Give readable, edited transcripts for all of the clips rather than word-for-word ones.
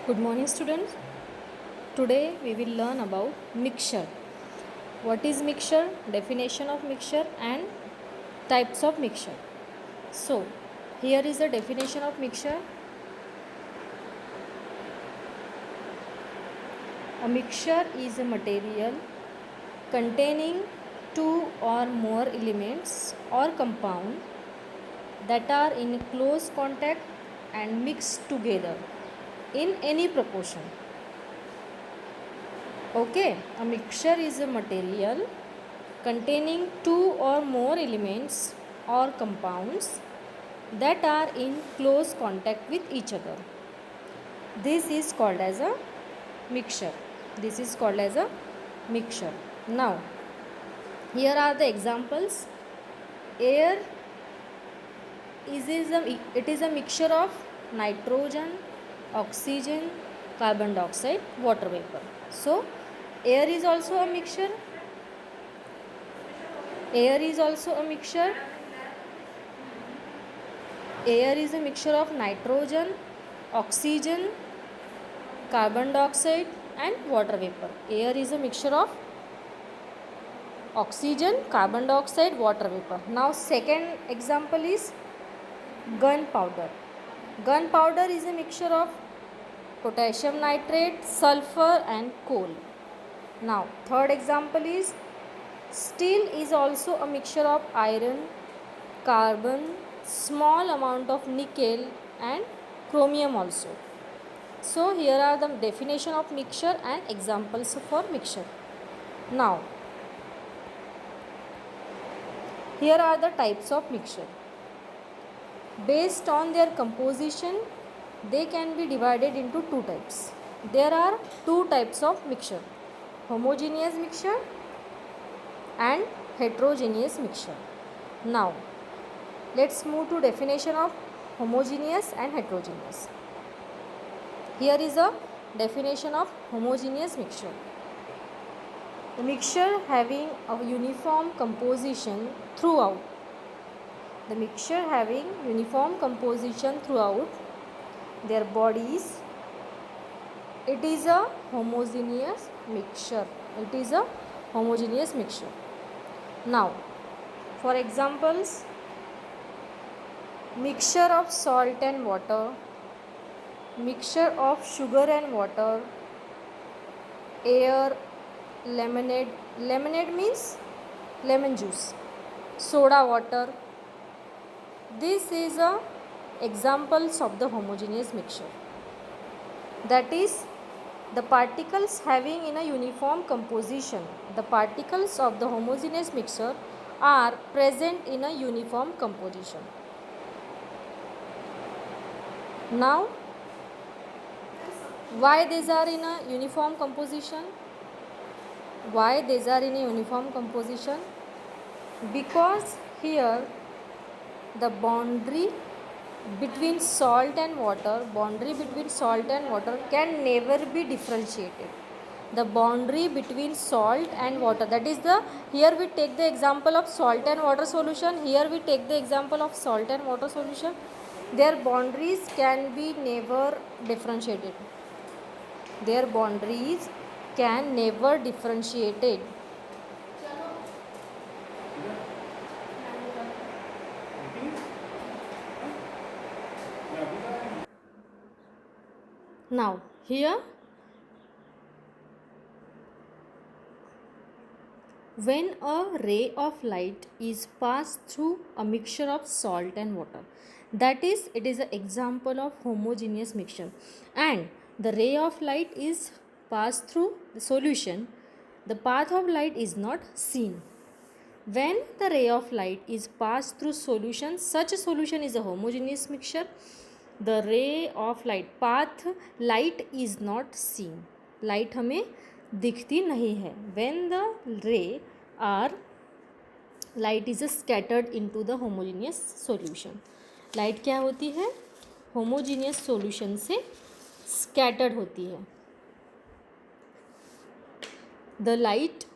Good morning, students. Today we will learn about mixture. What is mixture? Definition of mixture and types of mixture. So, here is the definition of mixture. A mixture is a material containing two or more elements or compound that are in close contact and mixed together in any proportion. Okay, a mixture is a material containing two or more elements or compounds that are in close contact with each other. This is called as a mixture. This is called as a mixture. Now, here are the examples. Air it is a mixture of nitrogen, oxygen, carbon dioxide, water vapor. So, air is also a mixture. Air is also a mixture. Air is a mixture of nitrogen, oxygen, carbon dioxide and water vapor. Air is a mixture of oxygen, carbon dioxide, water vapor. Now second example is gunpowder. Gunpowder is a mixture of potassium nitrate, sulfur and coal. Now third example is steel is also a mixture of iron, carbon, small amount of nickel and chromium also. So here are the definition of mixture and examples for mixture. Now here are the types of mixture. Based on their composition, they can be divided into two types. There are two types of mixture: homogeneous mixture and heterogeneous mixture. Now let's move to definition of homogeneous and heterogeneous. Here is a definition of homogeneous mixture. The mixture having a uniform composition throughout. The mixture having uniform composition throughout their bodies. It is a homogeneous mixture. It is a homogeneous mixture. Now, for examples, mixture of salt and water, mixture of sugar and water, air, lemonade. Lemonade means lemon juice, soda water. This is a examples of the homogeneous mixture. That is, the particles having in a uniform composition. The particles of the homogeneous mixture are present in a uniform composition. Now, why these are in a uniform composition? Why these are in a uniform composition? Because here the boundary between salt and water can never be differentiated. The boundary between salt and water, that is the, here we take the example of salt and water solution, here we take the example of salt and water solution. Their boundaries can be never differentiated. Their boundaries can never differentiated. Now here, when a ray of light is passed through a mixture of salt and water, that is, it is an example of homogeneous mixture, and the ray of light is passed through the solution, the path of light is not seen. When the ray of light is passed through solution, such a solution is a homogeneous mixture. The ray of light path light is not seen. Light हमें दिखती नहीं है. When the ray are light is scattered into the homogeneous solution. Light क्या होती है? Homogeneous solution से scattered होती है. The light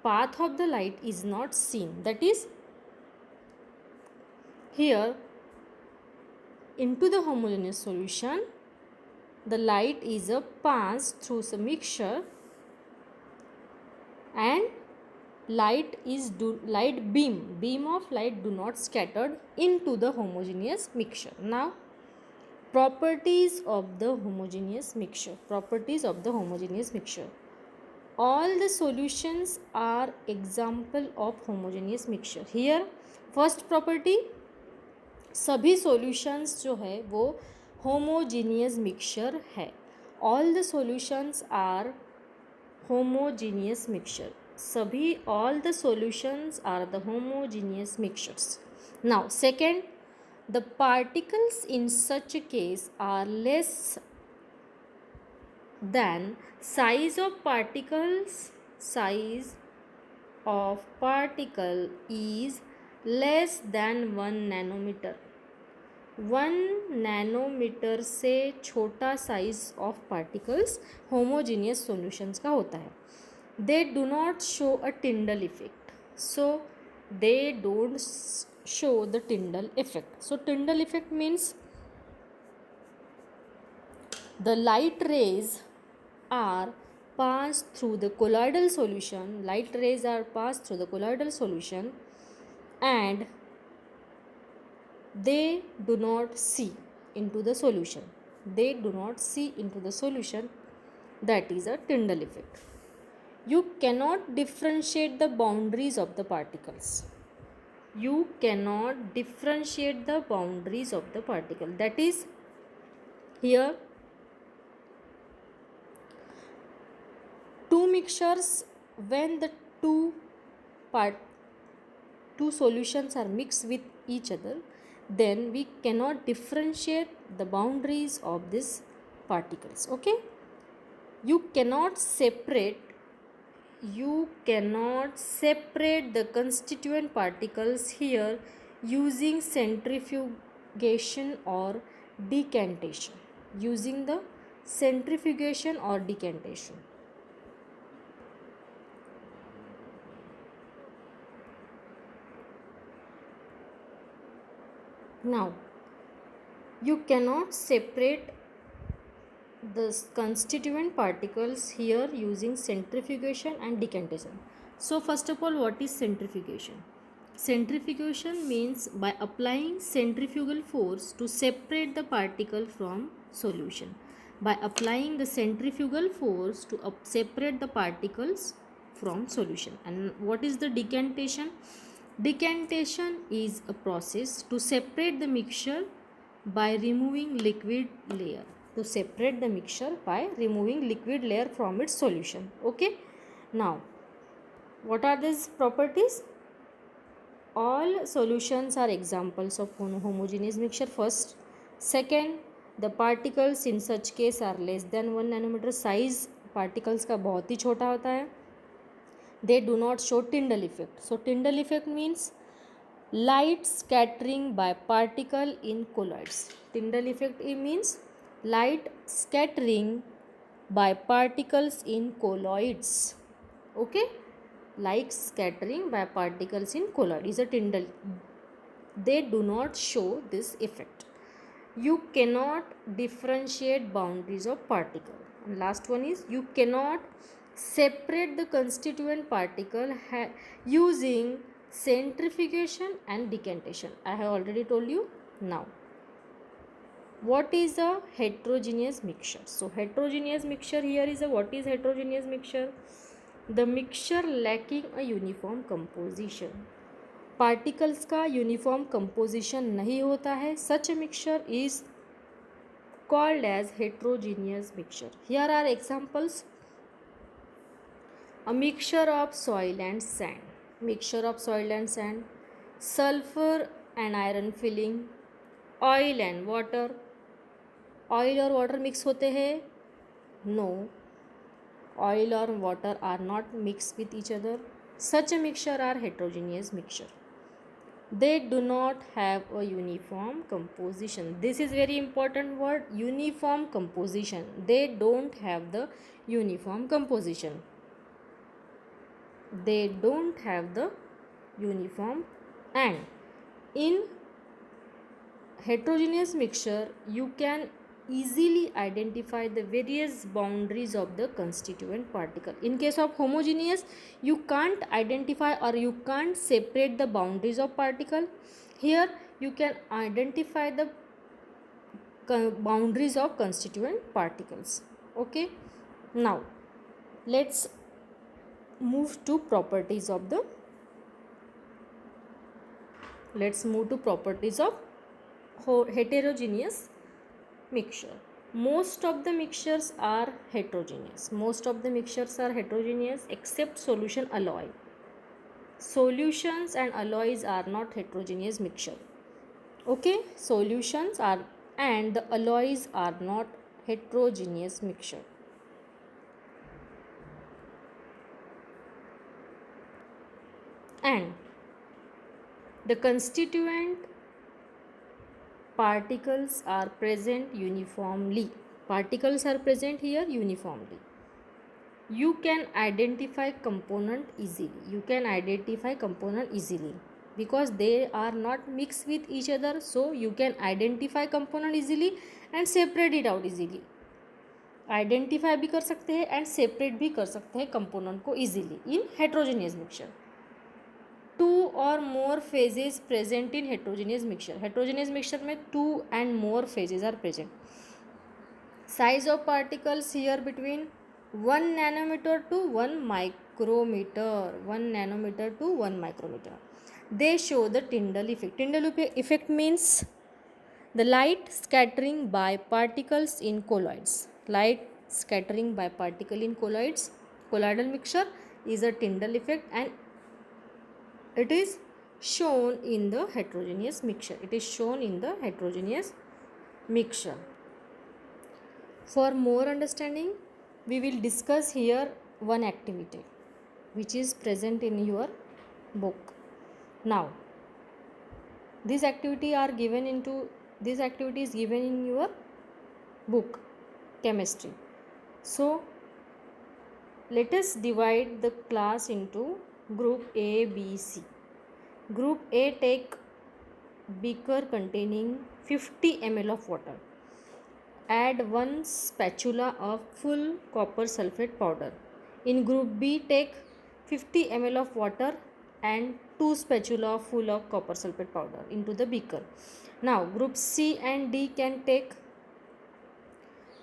path of the light is not seen. That is, here into the homogeneous solution the light is a pass through the mixture and light beam of light do not scattered into the homogeneous mixture. Now properties of the homogeneous mixture. Properties of the homogeneous mixture. All the solutions are example of homogeneous mixture. Here first property, सभी solutions जो है वो homogeneous mixture है. All the solutions are homogeneous mixture. सभी all the solutions are the homogeneous mixtures. Now second, the particles in such a case are less than size of particle is less than 1 nanometer. 1 nanometre से छोटा size of particles homogeneous solutions का होता है. They do not show a Tyndall effect. So they don't show the Tyndall effect. So Tyndall effect means the light rays are passed through the colloidal solution. Light rays are passed through the colloidal solution and they do not see into the solution. They do not see into the solution. That is a Tyndall effect. You cannot differentiate the boundaries of the particles. You cannot differentiate the boundaries of the particle. That is, here two mixtures, when the two solutions are mixed with each other, then we cannot differentiate the boundaries of these particles. Okay, you cannot separate the constituent particles here using centrifugation or decantation. Using the centrifugation or decantation. Now, you cannot separate the constituent particles here using centrifugation and decantation. So, first of all, what is centrifugation? Centrifugation means by applying centrifugal force to separate the particle from solution. By applying the centrifugal force to separate the particles from solution. And what is the decantation? Decantation is a process to separate the mixture by removing liquid layer. To separate the mixture by removing liquid layer from its solution. Okay. Now, what are these properties? All solutions are examples of homogeneous mixture. First. Second, the particles in such case are less than 1 nanometer. Size particles का बहुत ही छोटा होता है. They do not show Tyndall effect. So Tyndall effect means light scattering by particle in colloids. Tyndall effect means light scattering by particles in colloids. Okay, light scattering by particles in colloid is a Tyndall. They do not show this effect. You cannot differentiate boundaries of particle. And last one is, you cannot separate the constituent particle using centrifugation and decantation. I have already told you. Now, what is a heterogeneous mixture? So heterogeneous mixture here is what is heterogeneous mixture? The mixture lacking a uniform composition. Particles का uniform composition नहीं होता है. Such mixture is called as heterogeneous mixture. Here are examples. A mixture of soil and sand. Mixture of soil and sand. Sulfur and iron filling. Oil and water. Oil और water mix होते हैं? No. Oil or water are not mixed with each other. Such a mixture are heterogeneous mixture. They do not have a uniform composition. This is very important word, uniform composition. They don't have the uniform composition. They don't have the uniform, and in heterogeneous mixture you can easily identify the various boundaries of the constituent particle. In case of homogeneous, you can't identify or you can't separate the boundaries of particle. Here you can identify the boundaries of constituent particles. Okay, now let's move to properties of heterogeneous mixture. Most of the mixtures are heterogeneous. Except solution alloy. Solutions and alloys are not heterogeneous mixture. Okay, solutions are and the alloys are not heterogeneous mixture. And the constituent particles are present uniformly. Particles are present here uniformly. You can identify component easily. Because they are not mixed with each other, so you can identify component easily and separate it out easily. Identify भी कर सकते हैं and separate भी कर सकते हैं component को easily in heterogeneous mixture. 2 or more phases present in heterogeneous mixture में 2 and more phases are present. Size of particles here between 1 nanometer to 1 micrometer. They show the Tyndall effect. Tyndall effect means the light scattering by particles in colloids. Colloidal mixture is a Tyndall effect, and it is shown in the heterogeneous mixture. For more understanding, we will discuss here one activity which is present in your book. Now, this activity is given in your book, chemistry. So let us divide the class into group A, B, C. Group A take beaker containing 50 ml of water. Add 1 spatula of full copper sulfate powder. In group B, take 50 ml of water and 2 spatula full of copper sulfate powder into the beaker. Now group C and D can take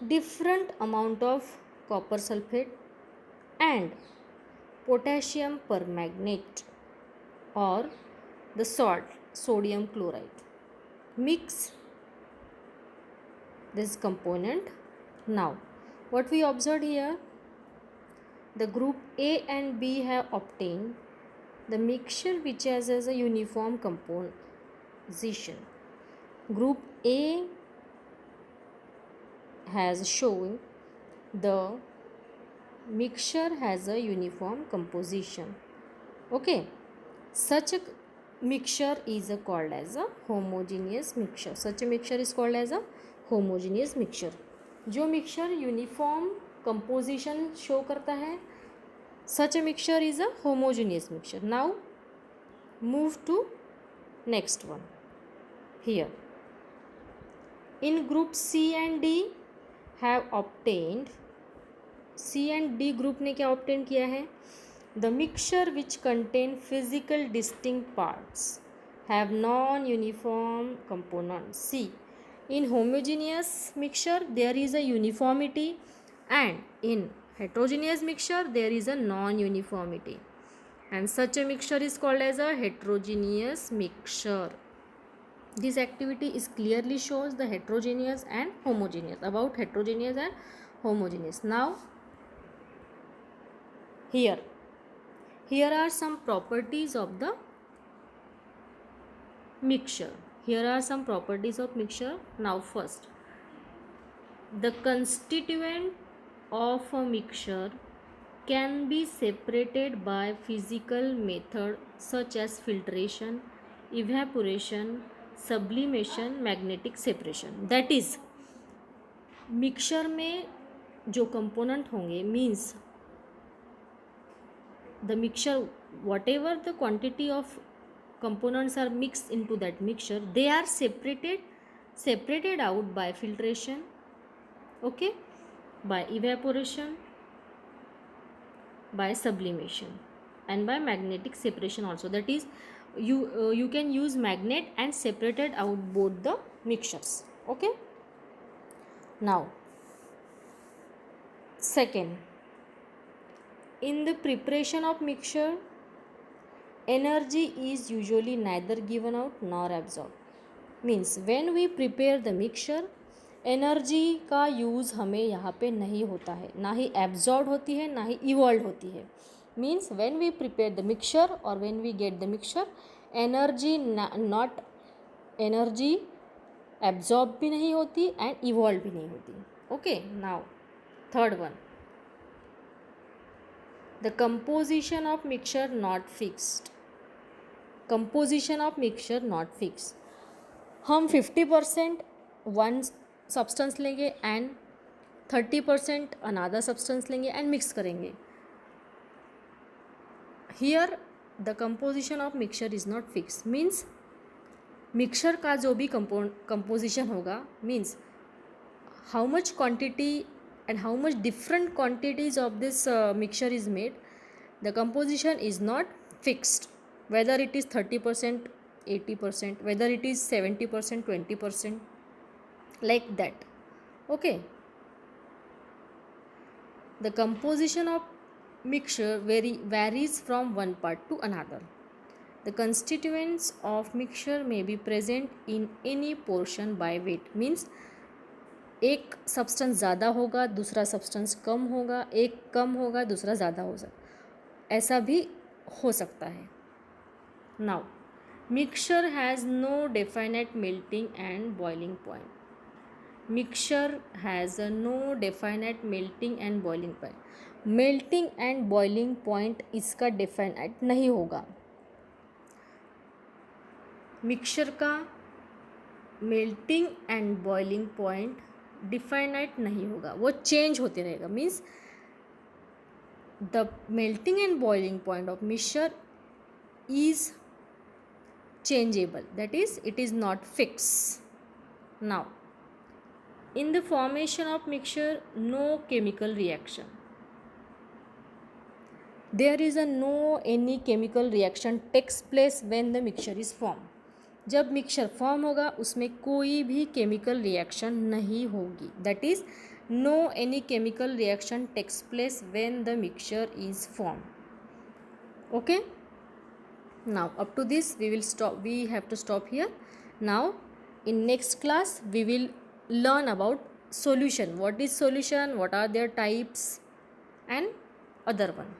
different amount of copper sulfate and potassium permanganate or the salt sodium chloride. Mix this component. Now what we observed here, the group A and B have obtained the mixture which has a uniform composition. Group A has shown the mixture has a uniform composition. Okay, such a mixture is called as a homogeneous mixture. जो mixture uniform composition show करता है, such a mixture is a homogeneous mixture. Now move to next one. Here in group C and D have obtained, C and D group ने क्या obtain किया है, the mixture which contain physical distinct parts have non-uniform components. See, in homogeneous mixture there is a uniformity, and in heterogeneous mixture there is a non-uniformity, and such a mixture is called as a heterogeneous mixture. This activity is clearly shows the heterogeneous and homogeneous, about heterogeneous and homogeneous. Now here are some properties of the mixture. Now first, the constituent of a mixture can be separated by physical method such as filtration, evaporation, sublimation, magnetic separation. That is, mixture में जो component होंगे means the mixture, whatever the quantity of components are mixed into that mixture, they are separated out by filtration, Okay, by evaporation, by sublimation, and by magnetic separation also. That is, you can use magnet and separated out both the mixtures. Okay, now second, in the preparation of mixture, energy is usually neither given out nor absorbed. Means when we prepare the mixture, energy का use हमें यहाँ पे नहीं होता है, ना ही absorb होती है ना ही इवॉल्व होती है. Means when we prepare the mixture और when we get the mixture, energy not energy absorb भी नहीं होती एंड इवॉल्व भी नहीं होती. Okay, now third one, the composition of mixture not fixed. Composition of mixture not fix. हम 50% one substance लेंगे and 30% another substance लेंगे and mix करेंगे. Here the composition of mixture is not fix. Means mixture का जो भी composition होगा, means how much quantity and how much different quantities of this mixture is made, the composition is not fixed. Whether it is 30%, 80%, whether it is 70%, 20%, like that. Okay, the composition of mixture varies from one part to another. The constituents of mixture may be present in any portion by weight. Means एक substance ज़्यादा होगा, दूसरा substance कम होगा, एक कम होगा, दूसरा ज़्यादा हो सकता, ऐसा भी हो सकता है. Now, mixture has no definite melting and boiling point. Mixture has no definite melting and boiling point. Melting and boiling point इसका definite नहीं होगा. Mixture का melting and boiling point definite नहीं होगा, वो change होते रहेगा. Means the melting and boiling point of mixture is changeable, that is it is not fixed. Now, in the formation of mixture, no chemical reaction, there is a no any chemical reaction takes place when the mixture is formed. जब mixture form होगा उसमें कोई भी chemical reaction नहीं होगी. That is no any chemical reaction takes place when the mixture is form. Okay, now up to this we have to stop here. Now in next class we will learn about solution, what is solution, what are their types and other one.